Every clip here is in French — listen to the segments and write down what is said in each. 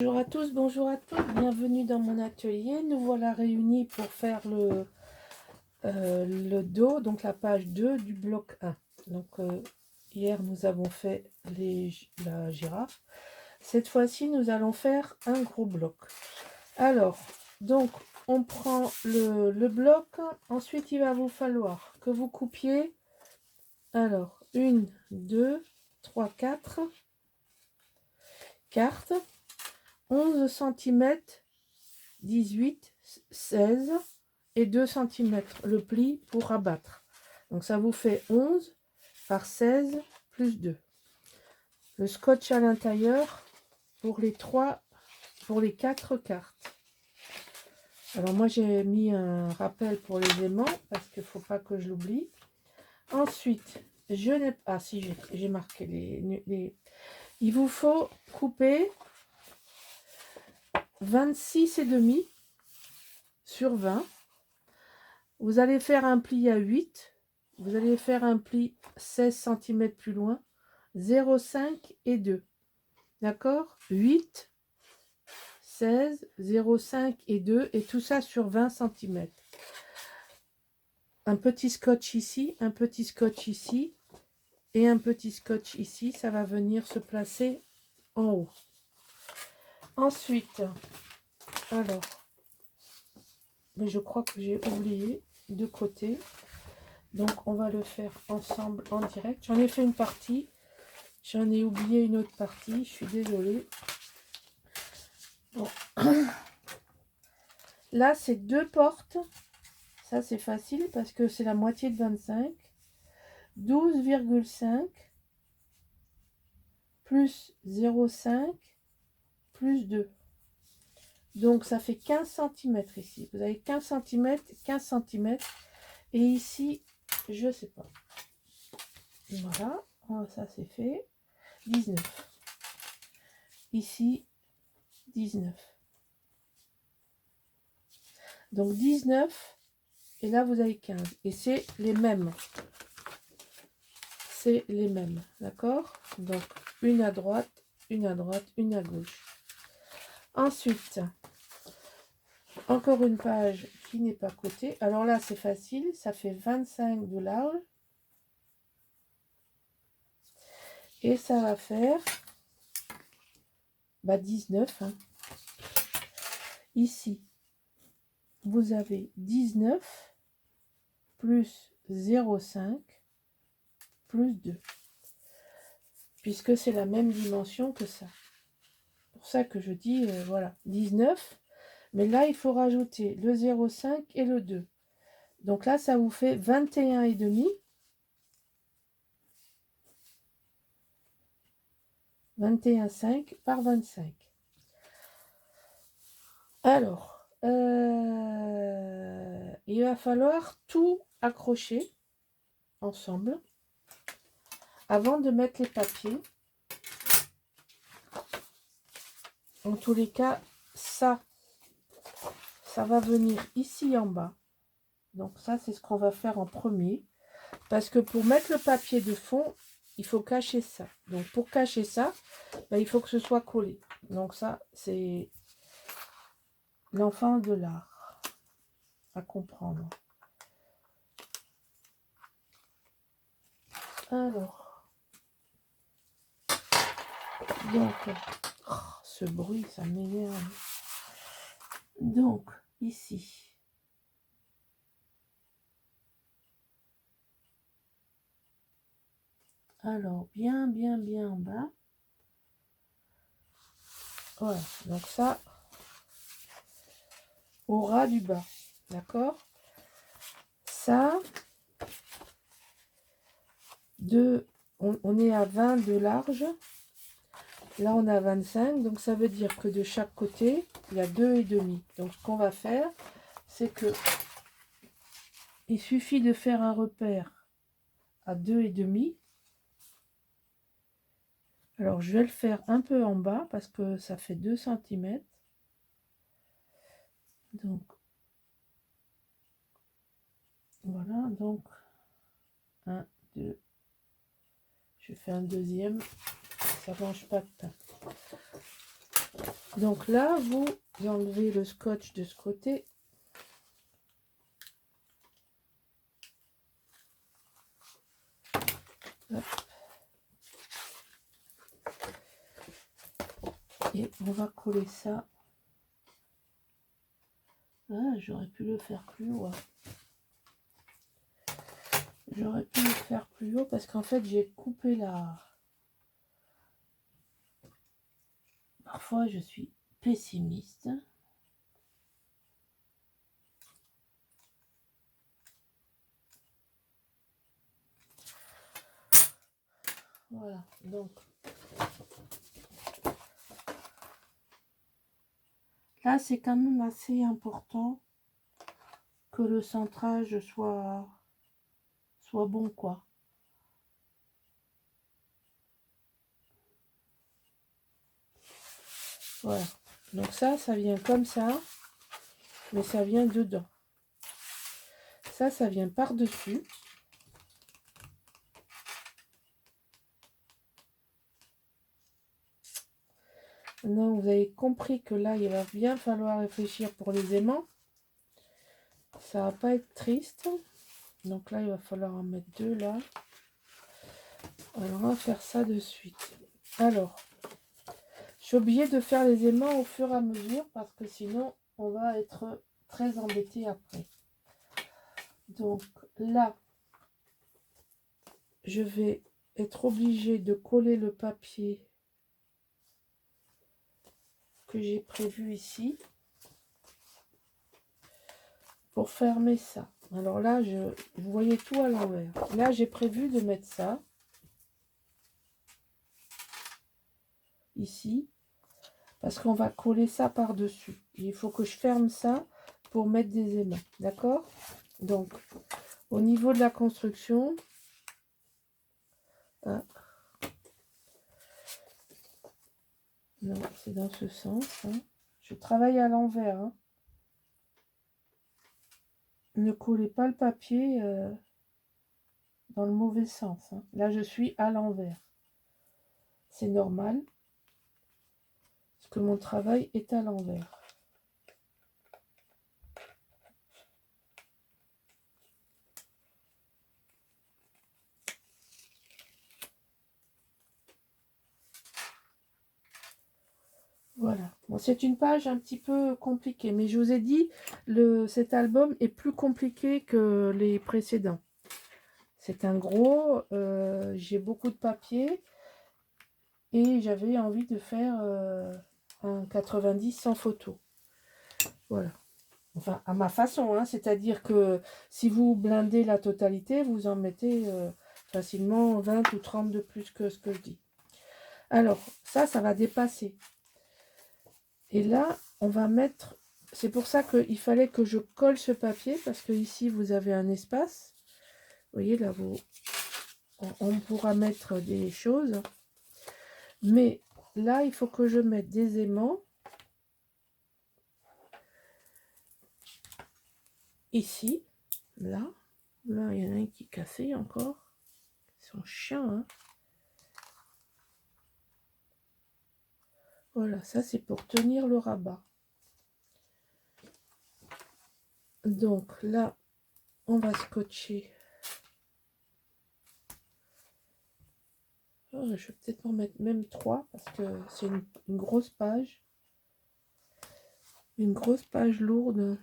Bonjour à tous, bonjour à toutes, bienvenue dans mon atelier. Nous voilà réunis pour faire le dos, donc la page 2 du bloc 1. Donc hier nous avons fait la girafe. Cette fois-ci nous allons faire un gros bloc. Alors, donc on prend le bloc, ensuite il va vous falloir que vous coupiez, alors 1, 2, 3, 4 cartes. 11 cm, 18, 16 et 2 cm le pli pour abattre. Donc ça vous fait 11 par 16 plus 2. Le scotch à l'intérieur pour les 4 cartes. Alors moi j'ai mis un rappel pour les aimants parce qu'il ne faut pas que je l'oublie. Ensuite, je n'ai pas... Ah si, j'ai marqué les... Il vous faut couper 26,5 sur 20. Vous allez faire un pli à 8. Vous allez faire un pli 16 cm plus loin. 0,5 et 2. D'accord? 8, 16, 0,5 et 2. Et tout ça sur 20 cm. Un petit scotch ici, un petit scotch ici. Et un petit scotch ici. Ça va venir se placer en haut. Ensuite, alors, mais je crois que j'ai oublié de côté. Donc on va le faire ensemble en direct. J'en ai fait une partie. J'en ai oublié une autre partie. Je suis désolée. Bon. Là, c'est 2 portes. Ça, c'est facile parce que c'est la moitié de 25. 12,5 plus 0,5 plus 2. Donc, ça fait 15 cm ici. Vous avez 15 cm, 15 cm. Et ici, je sais pas. Voilà. Oh, ça, c'est fait. 19. Ici, 19. Donc, 19. Et là, vous avez 15. Et c'est les mêmes. C'est les mêmes. D'accord? Donc, une à droite, une à droite, une à gauche. Ensuite, encore une page qui n'est pas cotée. Alors là, c'est facile. Ça fait 25 de large. Et ça va faire 19. Hein. Ici, vous avez 19 plus 0,5 plus 2. Puisque c'est la même dimension que ça. C'est pour ça que je dis, voilà, 19. Mais là, il faut rajouter le 0,5 et le 2. Donc là, ça vous fait 21,5. 21,5 par 25. Alors, il va falloir tout accrocher ensemble avant de mettre les papiers. En tous les cas, ça va venir ici en bas. Donc ça, c'est ce qu'on va faire en premier. Parce que pour mettre le papier de fond, il faut cacher ça. Donc pour cacher ça, il faut que ce soit collé. Donc ça, c'est l'enfant de l'art à comprendre. Alors, donc, oh, ce bruit, ça m'énerve. Donc, ici, alors, bien en bas. Voilà, donc ça, au ras du bas, d'accord? Ça, on est à 20 de large. Là, on a 25, donc ça veut dire que de chaque côté, il y a 2,5. Donc, ce qu'on va faire, c'est que il suffit de faire un repère à 2,5. Alors, je vais le faire un peu en bas parce que ça fait 2 cm. Donc, voilà, donc 1, 2. Je fais un deuxième, ça ne mange pas de pain. Donc là, vous enlevez le scotch de ce côté. Hop. Et on va coller ça. Ah, j'aurais pu le faire plus haut. J'aurais pu le faire plus haut parce qu'en fait, j'ai coupé la... Parfois, je suis pessimiste. Voilà, donc là, c'est quand même assez important que le centrage soit bon, quoi. Voilà, donc ça vient comme ça, mais ça vient dedans. Ça vient par-dessus. Maintenant, vous avez compris que là, il va bien falloir réfléchir pour les aimants. Ça va pas être triste. Donc là, il va falloir en mettre 2 là. Alors, on va faire ça de suite. Alors, je suis obligée de faire les aimants au fur et à mesure parce que sinon, on va être très embêté après. Donc là, je vais être obligée de coller le papier que j'ai prévu ici pour fermer ça. Alors là, vous voyez tout à l'envers. Là, j'ai prévu de mettre ça ici parce qu'on va coller ça par-dessus. Il faut que je ferme ça pour mettre des aimants. D'accord? Donc, au niveau de la construction, ah, non, c'est dans ce sens. Hein. Je travaille à l'envers. Hein. Ne collez pas le papier dans le mauvais sens. Hein. Là, je suis à l'envers. C'est normal. Parce que mon travail est à l'envers. Voilà. Bon, c'est une page un petit peu compliquée. Mais je vous ai dit, cet album est plus compliqué que les précédents. C'est un gros. J'ai beaucoup de papier. Et j'avais envie de faire un 90 sans photo. Voilà. Enfin, à ma façon, hein, c'est-à-dire que si vous blindez la totalité, vous en mettez facilement 20 ou 30 de plus que ce que je dis. Alors, ça va dépasser. Et là, on va mettre... C'est pour ça qu'il fallait que je colle ce papier, parce que ici, vous avez un espace. Vous voyez, là, on pourra mettre des choses. Mais là, il faut que je mette des aimants. Ici, là, il y en a un qui est cassé encore. Ils sont chiants, hein. Voilà, ça c'est pour tenir le rabat. Donc là, on va scotcher. Oh, je vais peut-être en mettre même 3 parce que c'est une grosse page. Une grosse page lourde.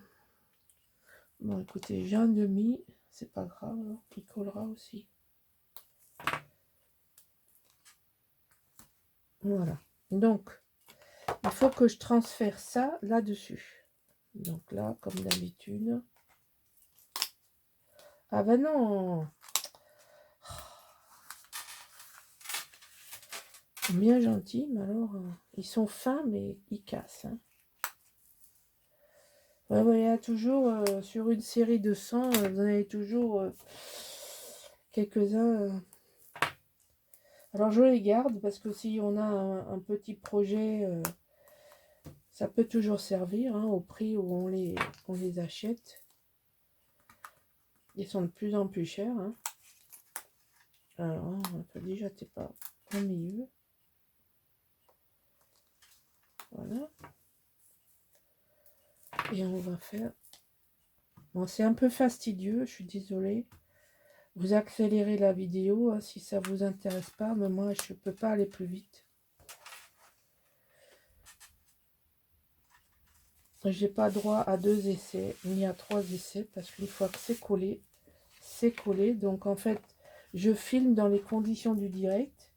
Bon, écoutez, j'ai un demi, c'est pas grave, hein, il collera aussi. Voilà. Donc, il faut que je transfère ça là-dessus. Donc là, comme d'habitude. Ah ben non! Bien gentils, mais alors, ils sont fins, mais ils cassent. Hein. Ouais, ouais, il y a toujours, sur une série de 100, vous en avez toujours quelques-uns. Alors, je les garde, parce que si on a un petit projet, ça peut toujours servir, hein, au prix où on les achète. Ils sont de plus en plus chers. Hein. Alors, on peut déjà, t'es pas au milieu. Voilà. Et on va faire... Bon, c'est un peu fastidieux, je suis désolée. Vous accélérez la vidéo hein, si ça vous intéresse pas, mais moi je peux pas aller plus vite. J'ai pas droit à 2 essais ni à 3 essais parce qu'une fois que c'est collé, c'est collé. Donc en fait, je filme dans les conditions du direct.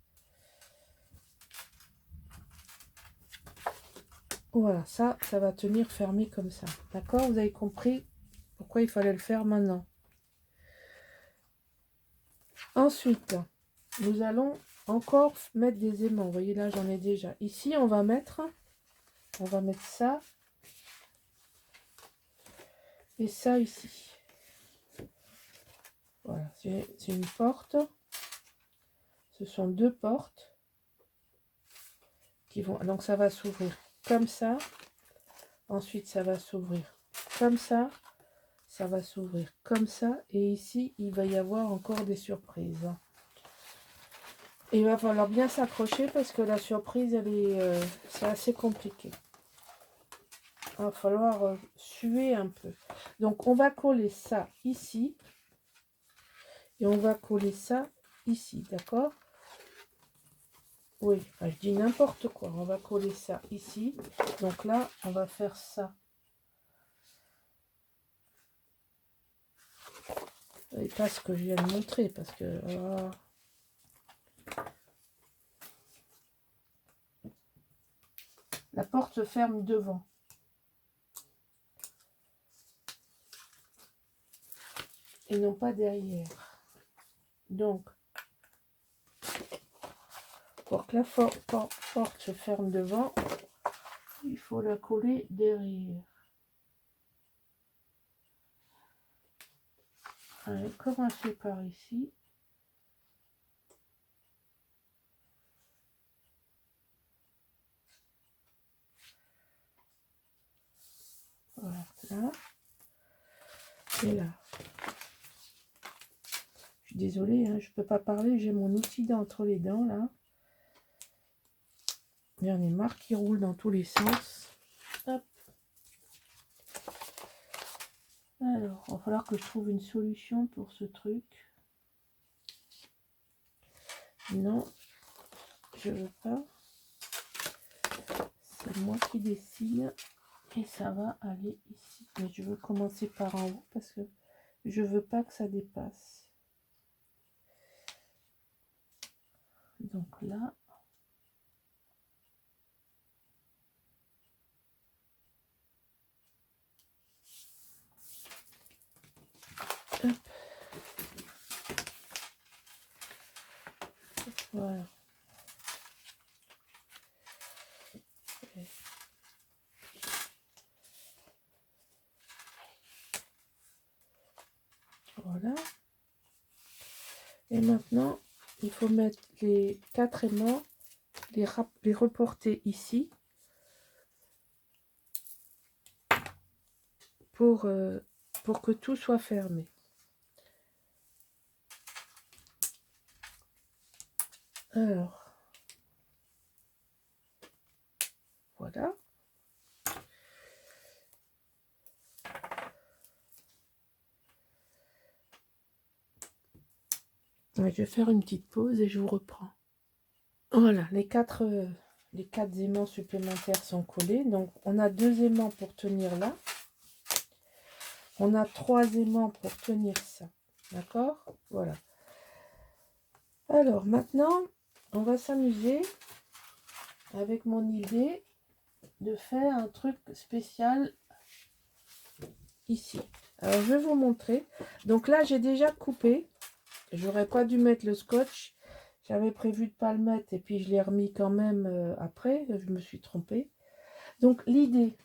Voilà, ça va tenir fermé comme ça. D'accord? Vous avez compris pourquoi il fallait le faire maintenant. Ensuite, nous allons encore mettre des aimants. Vous voyez là, j'en ai déjà. Ici, on va mettre ça et ça ici. Voilà, c'est une porte. Ce sont 2 portes qui vont... Donc ça va s'ouvrir comme ça. Ensuite, ça va s'ouvrir comme ça. Ça va s'ouvrir comme ça. Et ici, il va y avoir encore des surprises. Et il va falloir bien s'accrocher parce que la surprise, elle est, c'est assez compliqué. Il va falloir suer un peu. Donc, on va coller ça ici. Et on va coller ça ici, d'accord? Oui, je dis n'importe quoi. On va coller ça ici. Donc là, on va faire ça. Et pas ce que je viens de montrer, parce que... la porte se ferme devant. Et non pas derrière. Donc, pour que la porte se ferme devant, il faut la coller derrière. Allez, commencer par ici. Voilà, là. Et là. Je suis désolée, hein, je peux pas parler, j'ai mon outil entre les dents, là. J'en ai marre qui roule dans tous les sens. Hop. Alors, il va falloir que je trouve une solution pour ce truc. Non, je veux pas. C'est moi qui décide. Et ça va aller ici. Mais je veux commencer par en haut parce que je veux pas que ça dépasse. Donc là. Hop. Voilà. Voilà. Et maintenant, il faut mettre les 4 aimants, les reporter ici pour que tout soit fermé. Alors, voilà. Je vais faire une petite pause et je vous reprends. Voilà, les quatre aimants supplémentaires sont collés. Donc, on a 2 aimants pour tenir là. On a 3 aimants pour tenir ça. D'accord? Voilà. Alors, maintenant, on va s'amuser avec mon idée de faire un truc spécial ici. Alors, je vais vous montrer. Donc là, j'ai déjà coupé. J'aurais pas dû mettre le scotch. J'avais prévu de pas le mettre et puis je l'ai remis quand même après. Je me suis trompée. Donc l'idée...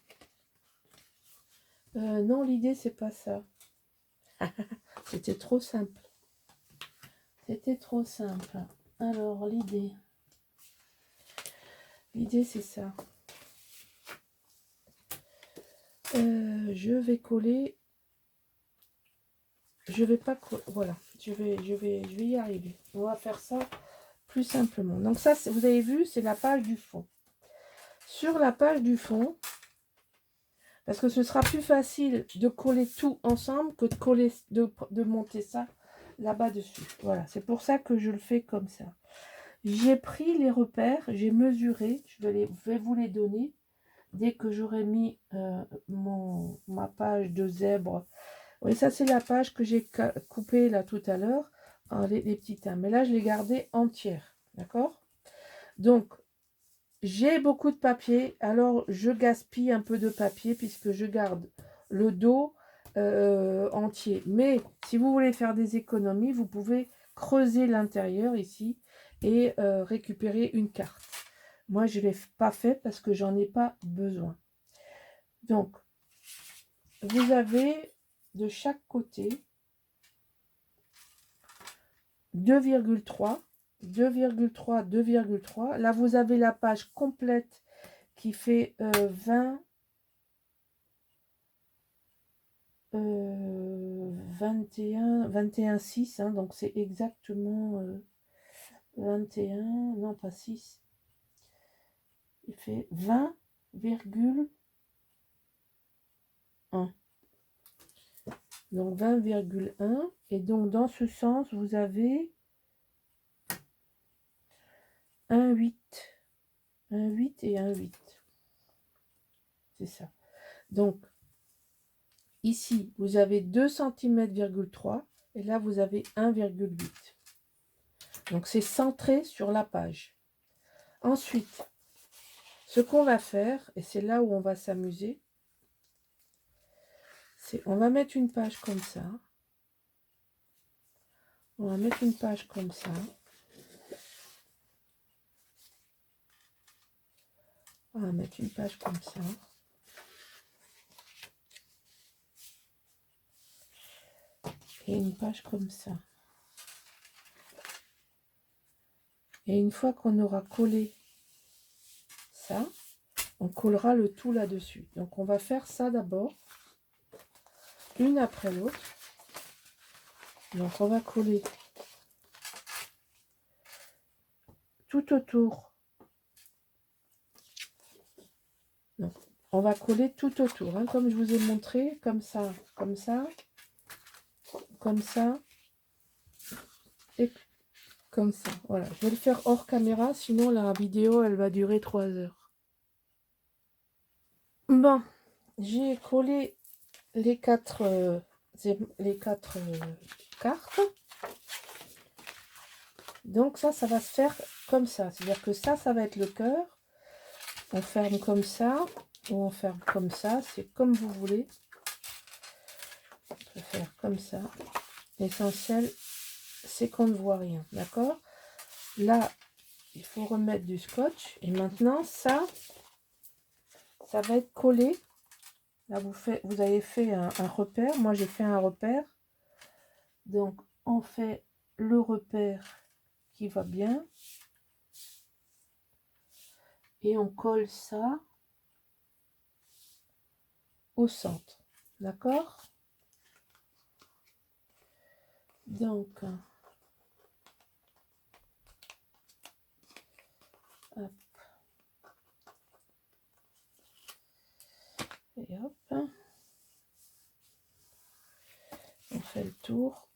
non, l'idée, c'est pas ça. C'était trop simple. C'était trop simple. Alors, l'idée... L'idée, c'est ça. Je vais coller... Je vais pas coller... Voilà. Je vais y arriver. On va faire ça plus simplement. Donc ça, vous avez vu, c'est la page du fond. sur la page du fond, parce que ce sera plus facile de coller tout ensemble que de coller, de monter ça là-bas dessus. Voilà, c'est pour ça que je le fais comme ça. J'ai pris les repères, j'ai mesuré, vais vous les donner dès que j'aurai mis ma page de zèbre. Oui, ça c'est la page que j'ai coupée là tout à l'heure, les petits tas. Mais là, je l'ai gardée entière, d'accord? Donc, j'ai beaucoup de papier, alors je gaspille un peu de papier puisque je garde le dos entier. Mais si vous voulez faire des économies, vous pouvez creuser l'intérieur ici et récupérer une carte. Moi, je ne l'ai pas fait parce que j'en ai pas besoin. Donc, vous avez de chaque côté 2,3, 2,3, 2,3. Là, vous avez la page complète qui fait 20, 21, 6, hein, donc c'est exactement 21, non pas 6, il fait 20,1. Donc 20,1, et donc dans ce sens, vous avez un 8 et un 8. C'est ça. Donc, ici, vous avez 2 cm,3 et là, vous avez 1,8. Donc, c'est centré sur la page. Ensuite, ce qu'on va faire, et c'est là où on va s'amuser, c'est on va mettre une page comme ça. On va mettre une page comme ça. On va mettre une page comme ça. Et une page comme ça. Et une fois qu'on aura collé ça, on collera le tout là-dessus. Donc, on va faire ça d'abord, une après l'autre. Donc, on va coller tout autour. Donc, on va coller tout autour, hein, comme je vous ai montré, comme ça, comme ça, comme ça, et comme ça. Voilà, je vais le faire hors caméra, sinon la vidéo, elle va durer 3 heures. Bon, j'ai collé les quatre cartes. Donc ça va se faire comme ça. C'est-à-dire que ça va être le cœur. On ferme comme ça, ou on ferme comme ça. C'est comme vous voulez. On peut faire comme ça. L'essentiel, c'est qu'on ne voit rien. D'accord? Là, il faut remettre du scotch. Et maintenant, ça va être collé. Là, vous avez fait un repère. Moi, j'ai fait un repère. Donc, on fait le repère qui va bien. Et on colle ça au centre. D'accord? Donc, hop. Et hop. On fait le tour.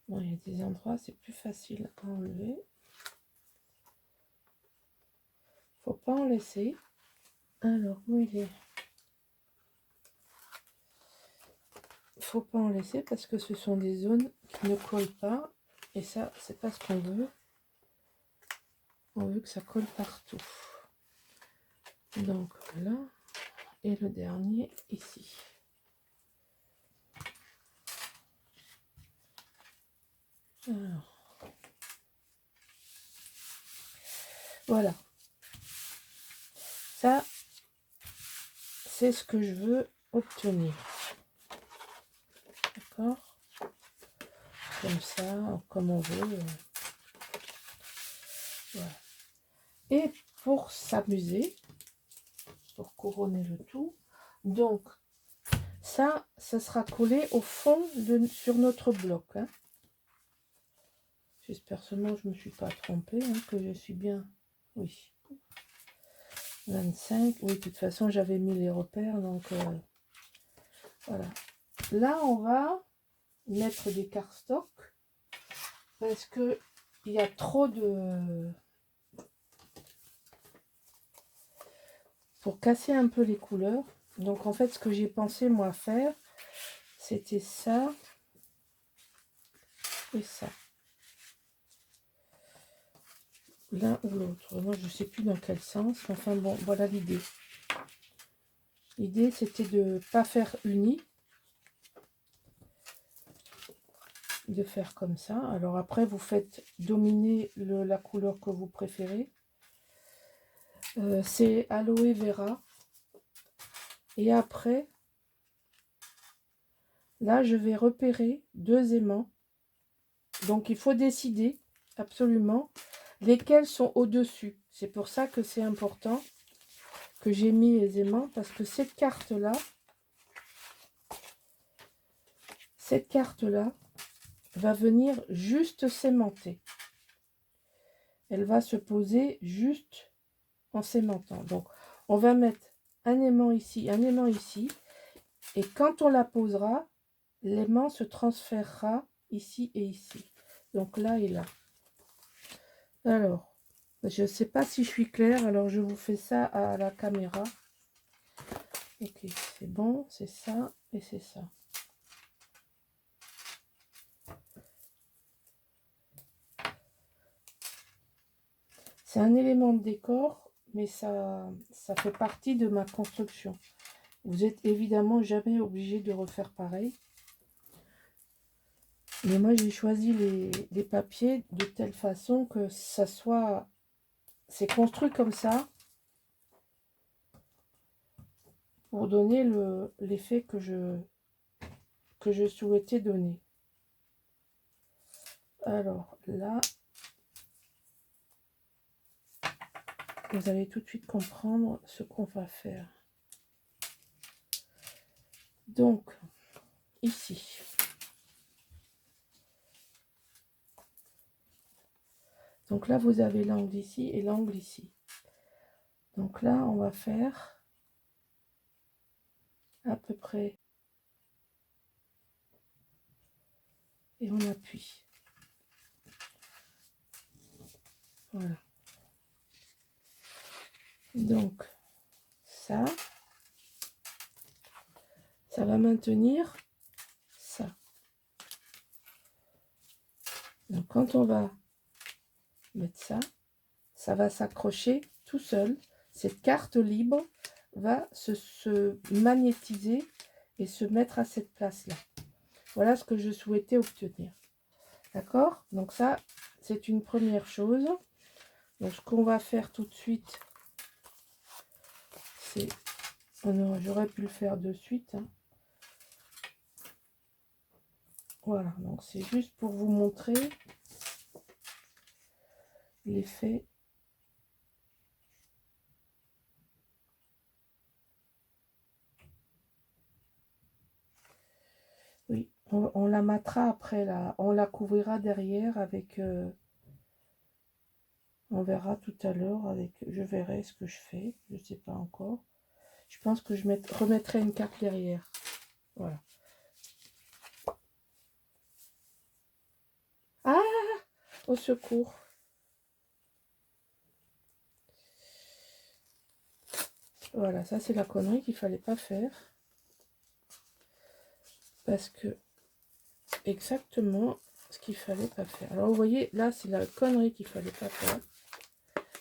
Bon, il y a des endroits, c'est plus facile à enlever. Faut pas en laisser. Alors, où il est? Faut pas en laisser parce que ce sont des zones qui ne collent pas. Et ça, c'est pas ce qu'on veut. On veut que ça colle partout. Donc, là. Et le dernier, ici. Alors. Voilà. Ça, c'est ce que je veux obtenir. D'accord? Comme ça, comme on veut. Voilà. Et pour s'amuser, pour couronner le tout, donc, ça sera collé au fond sur notre bloc. Hein. J'espère seulement que je ne me suis pas trompée, hein, que je suis bien. Oui. 25. Oui, de toute façon, j'avais mis les repères, donc voilà. Là, on va mettre des cardstock parce que il y a trop de... Pour casser un peu les couleurs. Donc, en fait, ce que j'ai pensé, moi, faire, c'était ça et ça. L'un ou l'autre. Moi, je ne sais plus dans quel sens. Enfin, bon, voilà l'idée. L'idée, c'était de ne pas faire uni. De faire comme ça. Alors, après, vous faites dominer la couleur que vous préférez. C'est aloe vera. Et après, là, je vais repérer 2 aimants. Donc, il faut décider absolument lesquels sont au-dessus. C'est pour ça que c'est important que j'ai mis les aimants. Parce que cette carte-là, va venir juste s'aimanter. Elle va se poser juste en s'aimantant. Donc, on va mettre un aimant ici, un aimant ici. Et quand on la posera, l'aimant se transférera ici et ici. Donc là et là. Alors, je ne sais pas si je suis claire. Alors, je vous fais ça à la caméra. Ok, c'est bon. C'est ça et c'est ça. C'est un élément de décor, mais ça fait partie de ma construction. Vous êtes évidemment jamais obligé de refaire pareil. Mais moi, j'ai choisi les papiers de telle façon que ça soit... C'est construit comme ça pour donner l'effet que je souhaitais donner. Alors là, vous allez tout de suite comprendre ce qu'on va faire. Donc, ici. Donc là, vous avez l'angle ici et l'angle ici. Donc là, on va faire à peu près. Et on appuie. Voilà. Donc, ça va maintenir ça. Donc, quand on va mettre ça va s'accrocher tout seul. Cette carte libre va se magnétiser et se mettre à cette place-là. Voilà ce que je souhaitais obtenir. D'accord? Donc ça, c'est une première chose. Donc, ce qu'on va faire tout de suite, c'est... Oh non, j'aurais pu le faire de suite. Hein. Voilà, donc c'est juste pour vous montrer l'effet. Oui, on la matera après, là. On la couvrira derrière avec... on verra tout à l'heure avec... Je verrai ce que je fais. Je ne sais pas encore. Je pense que je remettrai une carte derrière. Voilà. Ah! Au secours. Voilà, ça c'est la connerie qu'il fallait pas faire. Parce que exactement ce qu'il fallait pas faire. Alors vous voyez, là c'est la connerie qu'il fallait pas faire.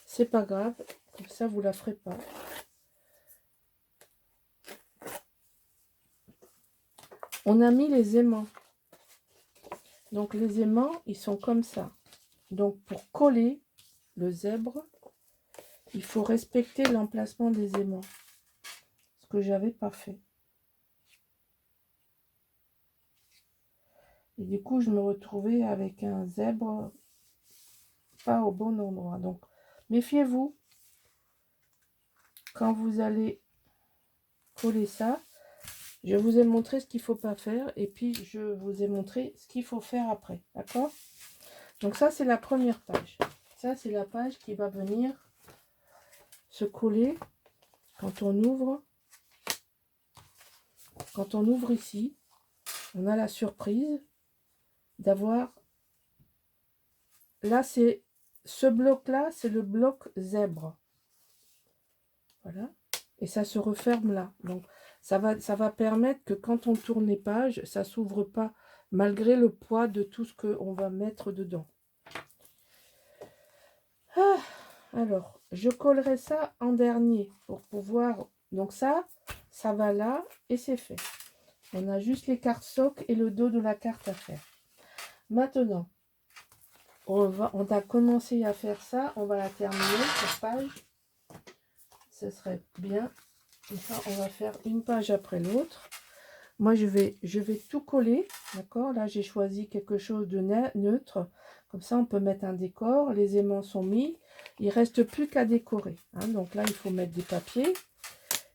C'est pas grave, comme ça vous la ferez pas. On a mis les aimants. Donc les aimants, ils sont comme ça. Donc pour coller le zèbre, il faut respecter l'emplacement des aimants. Ce que j'avais pas fait. Et du coup, je me retrouvais avec un zèbre pas au bon endroit. Donc, méfiez-vous quand vous allez coller ça. Je vous ai montré ce qu'il ne faut pas faire et puis je vous ai montré ce qu'il faut faire après. D'accord? Donc ça, c'est la première page. Ça, c'est la page qui va venir se coller quand on ouvre. Quand on ouvre ici, on a la surprise d'avoir... Là, c'est... Ce bloc-là, c'est le bloc zèbre. Voilà. Et ça se referme là. Donc, ça va permettre que quand on tourne les pages, ça ne s'ouvre pas malgré le poids de tout ce qu'on va mettre dedans. Ah, alors, je collerai ça en dernier pour pouvoir... Donc ça va là et c'est fait. On a juste les cartes soc et le dos de la carte à faire. Maintenant, on a commencé à faire ça. On va la terminer, cette page. Ce serait bien. Et ça, on va faire une page après l'autre. Moi, je vais tout coller. D'accord? Là, j'ai choisi quelque chose de neutre. Comme ça, on peut mettre un décor. Les aimants sont mis. Il ne reste plus qu'à décorer. Hein. Donc là, il faut mettre des papiers.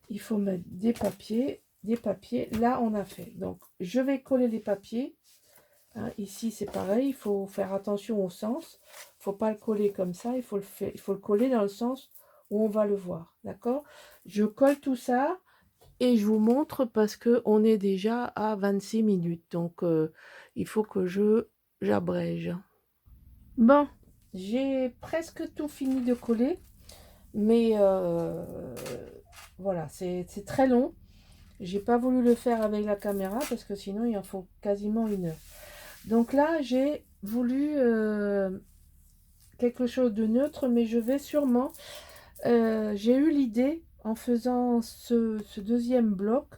Il faut mettre des papiers. Des papiers. Là, on a fait. Donc, je vais coller les papiers. Hein, ici, c'est pareil. Il faut faire attention au sens. Il ne faut pas le coller comme ça. Il faut le coller dans le sens où on va le voir. D'accord? Je colle tout ça. Et je vous montre parce qu'on est déjà à 26 minutes. Donc, il faut que j'abrège. Bon, j'ai presque tout fini de coller. Mais voilà, c'est très long. J'ai pas voulu le faire avec la caméra parce que sinon, il en faut quasiment 1 heure. Donc là, j'ai voulu quelque chose de neutre. Mais je vais sûrement... j'ai eu l'idée, en faisant ce deuxième bloc,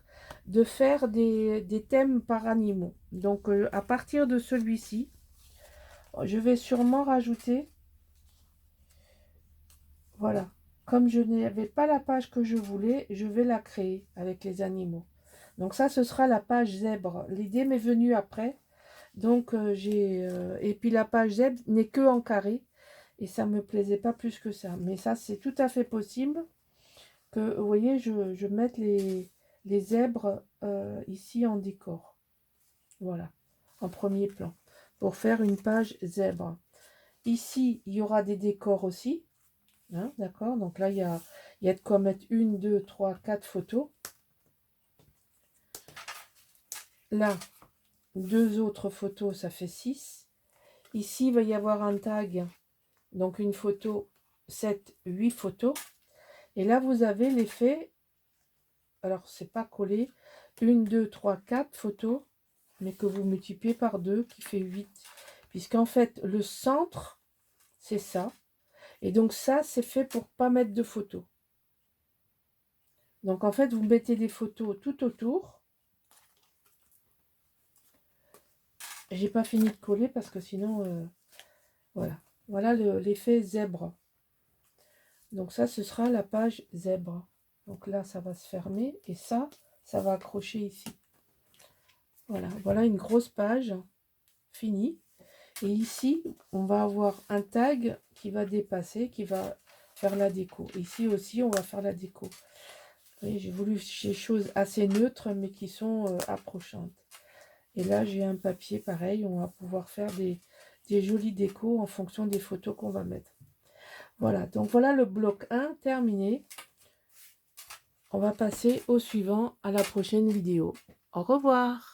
de faire des thèmes par animaux. Donc, à partir de celui-ci, je vais sûrement rajouter, voilà, comme je n'avais pas la page que je voulais, je vais la créer avec les animaux. Donc ça, ce sera la page zèbre. L'idée m'est venue après. Donc, et puis la page zèbre n'est que en carré. Et ça ne me plaisait pas plus que ça. Mais ça, c'est tout à fait possible. Que, vous voyez, je mette les zèbres ici en décor. Voilà, en premier plan. Pour faire une page zèbre. Ici, il y aura des décors aussi. Hein, d'accord? Donc là, il y a de quoi mettre 1, 2, 3, 4 photos. Là, 2 autres photos, ça fait 6. Ici, il va y avoir un tag. Donc une photo, 7, 8 photos. Et là, vous avez l'effet... Alors, c'est pas collé. 1, 2, 3, 4 photos, mais que vous multipliez par 2, qui fait 8. Puisqu'en fait, le centre, c'est ça. Et donc ça, c'est fait pour pas mettre de photos. Donc en fait, vous mettez des photos tout autour. J'ai pas fini de coller parce que sinon, voilà. Voilà l'effet zèbre. Donc ça, ce sera la page zèbre. Donc là, ça va se fermer. Et ça va accrocher ici. Voilà, voilà une grosse page finie. Et ici, on va avoir un tag qui va dépasser, qui va faire la déco. Ici aussi, on va faire la déco. J'ai voulu des choses assez neutres, mais qui sont approchantes. Et là, j'ai un papier pareil. On va pouvoir faire des jolies décos en fonction des photos qu'on va mettre. Voilà, donc voilà le bloc 1 terminé. On va passer au suivant, à la prochaine vidéo. Au revoir.